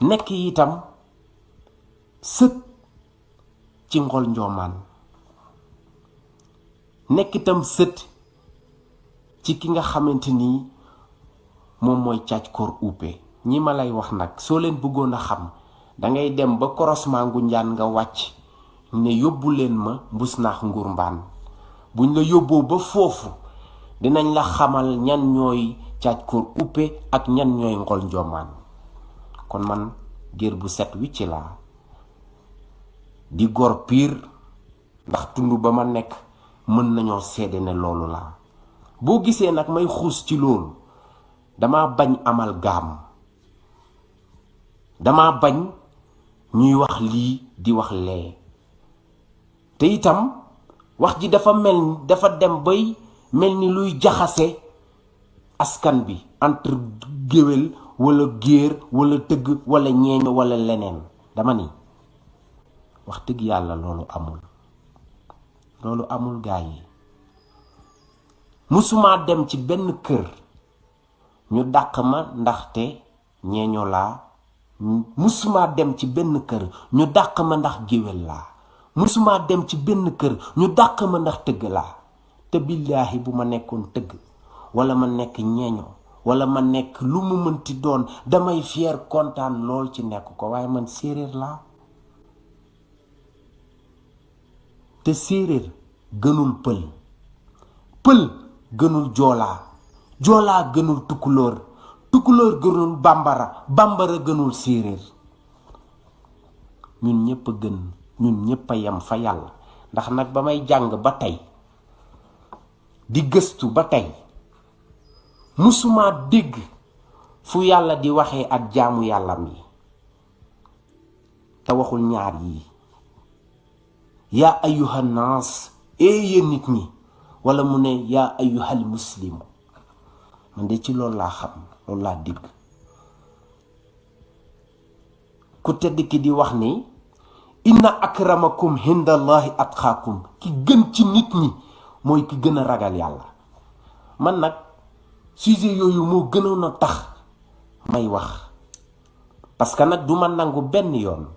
nekk itam sët ci Ngol Njoomaan nekk itam sët ci ki nga xamante ni moom mooy Thiath Kor Oupé. ñi ma lay wax nag soo leen bëggoon a xam dangay dem ba croisement Ngoundiane nga wàcc ne yóbbu leen ma Mbousnakh Ngour Mbane. buñ la yóbboo ba foofu dinañ la xamal ñan ñooy Thiath Kor Oupé ak ñan ñooy Ngol Njoomaan. kon man géer bu set wicc laa di gor piir ndax tund ba ma nekk mën nañoo seede ne loolu laa. boo gisee nag may xuus ci loolu dama bañ amal gaam, dama bañ ñuy wax lii di wax lee. te itam wax ji dafa dem bay mel ni luy jaxase askan bi entre géwél wala géer wala tëgg wala ñeeño wala leneen. dama ni wax dëgg yàlla loolu amul gaa yi. musuma dem ci benn kër ñu dàq ma ndaxte ñeeño laa, musuma dem ci benn kër ñu dàq ma ndax géwél laa, musuma dem ci benn kër ñu dàq ma ndax tëgg laa. te billaahi bu ma nekkoon tëgg wala ma nekk ñeeño wala ma nekk lu mu mënti doon damay fier kontaan lool ci nekk ko, waaye man séeréer laa. te séeréer gënul pël, pël gënul joolaa, joolaa gënul tukulóor, tukulóor gënul bambara, bambara gënul séeréer. ñun ñëpp a gën, ñun ñëpp a yem fa yàlla. ndax nag ba may jàng ba tey di gëstu ba tey musuma dégg fu yàlla di waxee ak jaamu yàllam yi te waxul ñaar yii: yaa ayyuhan naas, yéen nit ñi, wala mu ne yaa ayyuhal muslimu. man de ci loolu laa xam, loolu laa dégg. ku tedd ki di wax ni inna akramakum hindallahi atqaakum, ki gën ci nit ñi mooy ki gën a ragal yàlla. man nag sujet yooyu moo gënoon a tax may wax, parce que nag du ma nangu benn yoon